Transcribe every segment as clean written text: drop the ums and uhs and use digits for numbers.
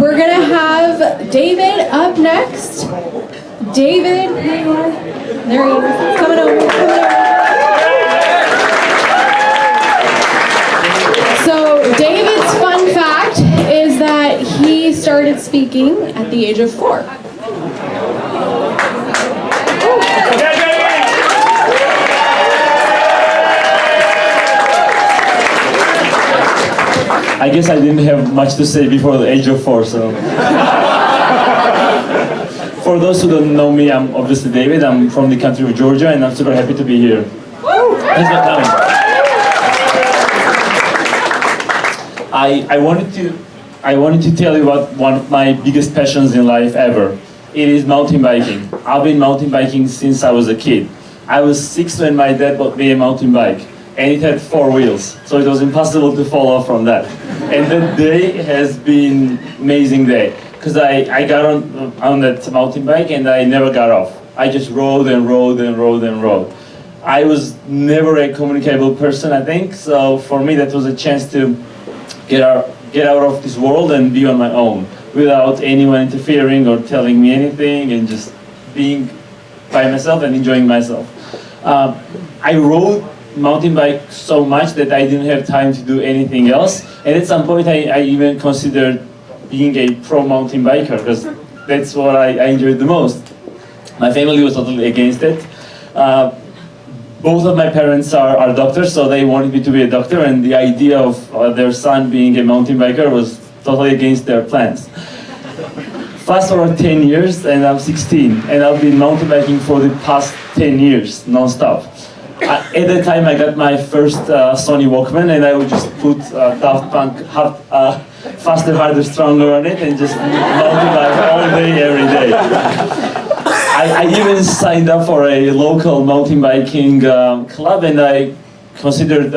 we're gonna have David up next. David, there you are. There he is. Coming over. So David's fun fact is that he started speaking at the age of 4. I guess I didn't have much to say before the age of 4, so. For those who don't know me, I'm obviously David. I'm from the country of Georgia, and I'm super happy to be here. Thanks for coming. I wanted to tell you about one of my biggest passions in life ever. It is mountain biking. I've been mountain biking since I was a kid. I was 6 when my dad bought me a mountain bike, and it had 4 wheels, so it was impossible to fall off from that. And that day has been amazing day, because I got on that mountain bike and I never got off. I just rode and rode and rode and rode. I was never a communicable person, I think, so for me that was a chance to get out of this world and be on my own, without anyone interfering or telling me anything, and just being by myself and enjoying myself. I rode mountain bike so much that I didn't have time to do anything else, and at some point I even considered being a pro mountain biker, because that's what I enjoyed the most. My family was totally against it. Both of my parents are doctors, so they wanted me to be a doctor, and the idea of their son being a mountain biker was totally against their plans. Fast forward 10 years and I'm 16, and I've been mountain biking for the past 10 years, non-stop. At that time I got my first Sony Walkman, and I would just put Daft Punk Faster, Harder, Stronger on it and just mountain bike all day, every day. I even signed up for a local mountain biking club, and I considered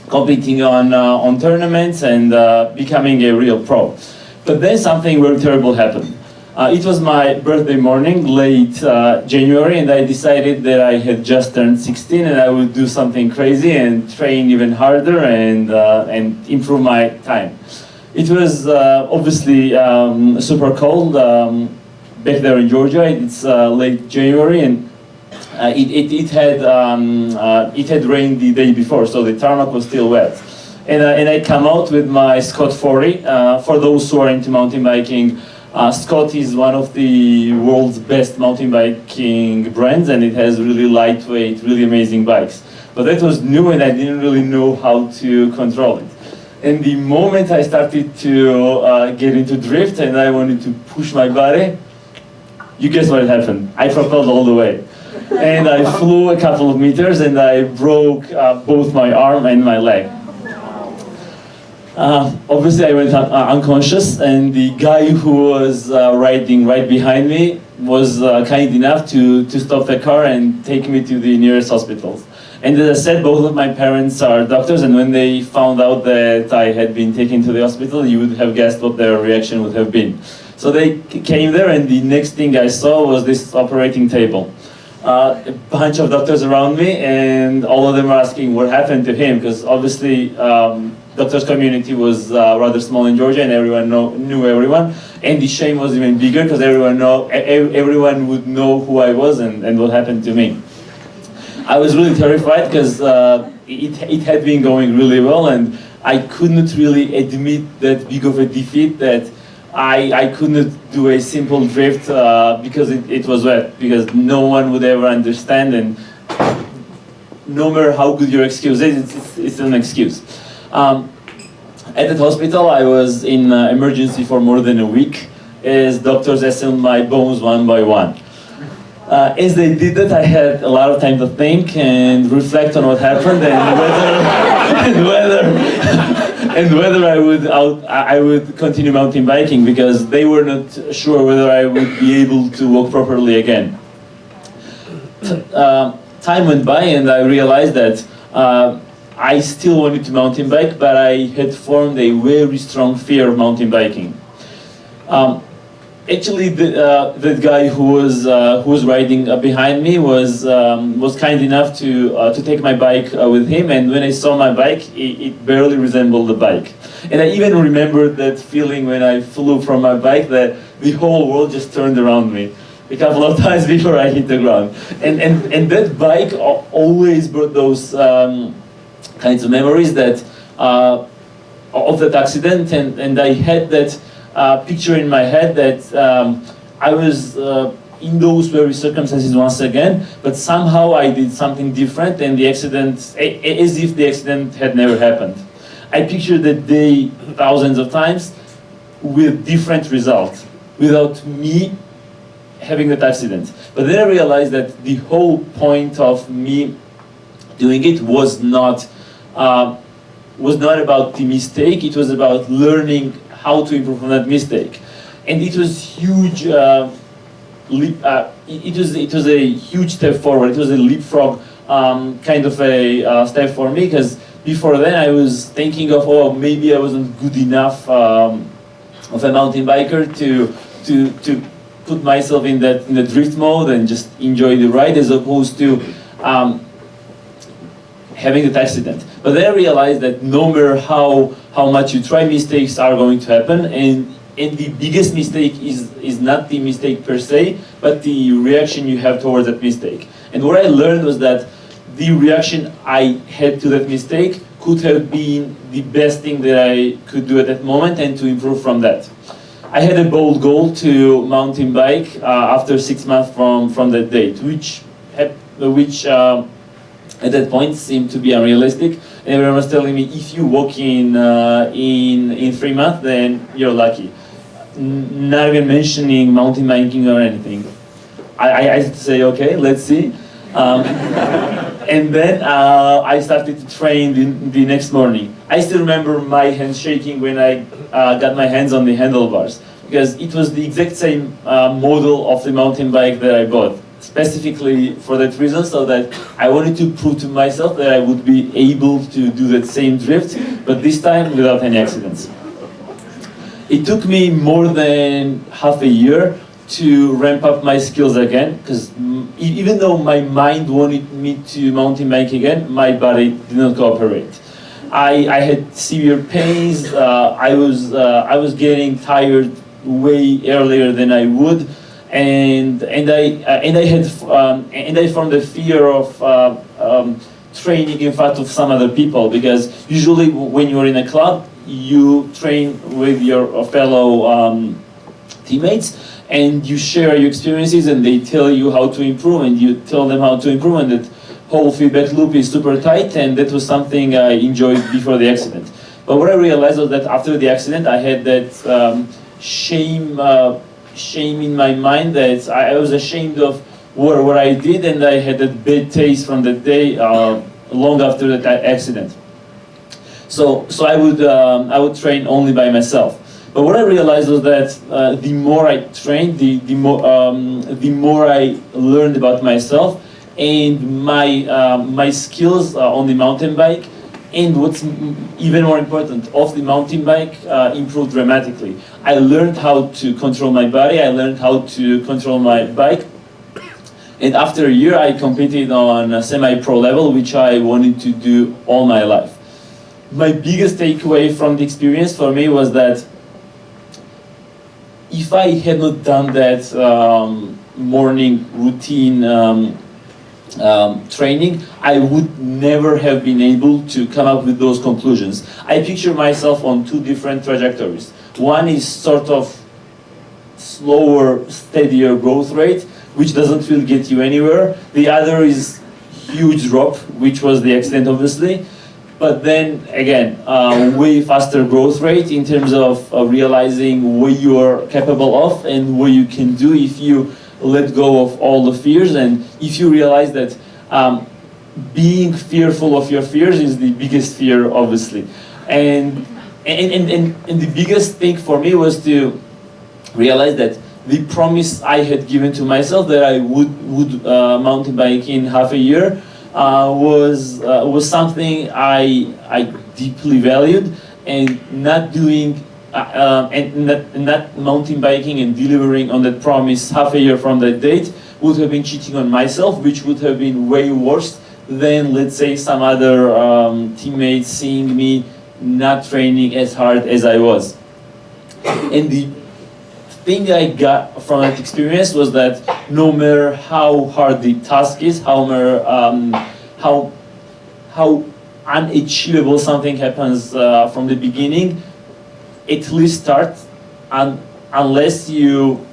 competing on tournaments and becoming a real pro. But then something very terrible happened. It was my birthday morning, late January, and I decided that I had just turned 16 and I would do something crazy and train even harder and improve my time. It was obviously super cold back there in Georgia. It's late January, and it had rained the day before, so the tarmac was still wet. And I come out with my Scott 40. For those who are into mountain biking, Scott is one of the world's best mountain biking brands, and it has really lightweight, really amazing bikes. But that was new, and I didn't really know how to control it. And the moment I started to get into drift and I wanted to push my body, you guess what happened? I propelled all the way. And I flew a couple of meters and I broke both my arm and my leg. Obviously I went unconscious, and the guy who was riding right behind me was kind enough to stop the car and take me to the nearest hospitals. And as I said, both of my parents are doctors, and when they found out that I had been taken to the hospital, you would have guessed what their reaction would have been. So they came there, and the next thing I saw was this operating table. A bunch of doctors around me, and all of them were asking what happened to him, because obviously doctors community was rather small in Georgia, and everyone knew everyone, and the shame was even bigger because everyone would know who I was and what happened to me. I was really terrified because it had been going really well, and I couldn't really admit that big of a defeat, that I couldn't do a simple drift because it was wet, because no one would ever understand, and no matter how good your excuse is, it's an excuse. At the hospital, I was in emergency for more than a week as doctors assembled my bones one by one. As they did that, I had a lot of time to think and reflect on what happened and whether I would continue mountain biking, because they were not sure whether I would be able to walk properly again. Time went by, and I realized that I still wanted to mountain bike, but I had formed a very strong fear of mountain biking. Actually, the guy who was riding behind me was kind enough to take my bike with him, and when I saw my bike, it barely resembled the bike. And I even remember that feeling when I flew from my bike, that the whole world just turned around me a couple of times before I hit the ground. And that bike always brought those kinds of memories that of that accident, and I had that picture in my head that I was in those very circumstances once again, but somehow I did something different, and the accident, as if the accident had never happened. I pictured that day thousands of times with different results, without me having that accident. But then I realized that the whole point of me doing it was not about the mistake. It was about learning how to improve on that mistake, and it was huge. It was a huge step forward. It was a leapfrog kind of a step for me, because before then I was thinking of, oh, maybe I wasn't good enough of a mountain biker to put myself in the drift mode and just enjoy the ride, as opposed to having that accident. But then I realized that no matter how much you try, mistakes are going to happen, and the biggest mistake is not the mistake per se, but the reaction you have towards that mistake. And what I learned was that the reaction I had to that mistake could have been the best thing that I could do at that moment, and to improve from that. I had a bold goal to mountain bike after 6 months from that date, which at that point seemed to be unrealistic. And everyone was telling me, if you walk in 3 months, then you're lucky. Not even mentioning mountain biking or anything. I had to say, okay, let's see. And then I started to train the next morning. I still remember my hands shaking when I got my hands on the handlebars, because it was the exact same model of the mountain bike that I bought, specifically for that reason, so that I wanted to prove to myself that I would be able to do that same drift, but this time without any accidents. It took me more than half a year to ramp up my skills again, because even though my mind wanted me to mountain bike again, my body did not cooperate. I had severe pains. I was getting tired way earlier than I would, and I formed a fear of training in front of some other people, because usually when you're in a club, you train with your fellow teammates, and you share your experiences, and they tell you how to improve, and you tell them how to improve, and that whole feedback loop is super tight, and that was something I enjoyed before the accident. But what I realized was that after the accident, I had that shame in my mind, that I was ashamed of what I did, and I had that bad taste from that day long after that accident. So I would train only by myself. But what I realized was that the more I trained, the more I learned about myself and my skills on the mountain bike, and what's even more important, off the mountain bike improved dramatically. I learned how to control my body, I learned how to control my bike, and after a year I competed on a semi-pro level, which I wanted to do all my life. My biggest takeaway from the experience for me was that if I had not done that morning routine training, I would never have been able to come up with those conclusions. I picture myself on two different trajectories. One is sort of slower, steadier growth rate, which doesn't really get you anywhere. The other is huge drop, which was the accident, obviously. But then again, way faster growth rate in terms of realizing what you are capable of and what you can do if you let go of all the fears, and if you realize that being fearful of your fears is the biggest fear, obviously. And the biggest thing for me was to realize that the promise I had given to myself that I would mountain bike in half a year was something I deeply valued, and not doing and not mountain biking and delivering on that promise half a year from that date would have been cheating on myself, which would have been way worse than, let's say, some other teammates seeing me not training as hard as I was. And the thing I got from that experience was that no matter how hard the task is, how unachievable something happens from the beginning, at least start, and unless you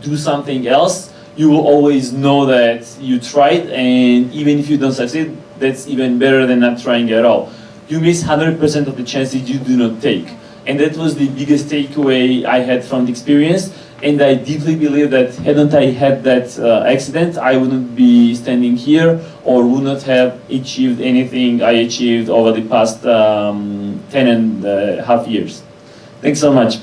do something else, you will always know that you tried, and even if you don't succeed, that's even better than not trying at all. You miss 100% of the chances you do not take. And that was the biggest takeaway I had from the experience. And I deeply believe that hadn't I had that accident, I wouldn't be standing here or would not have achieved anything I achieved over the past 10 and a half years. Thanks so much.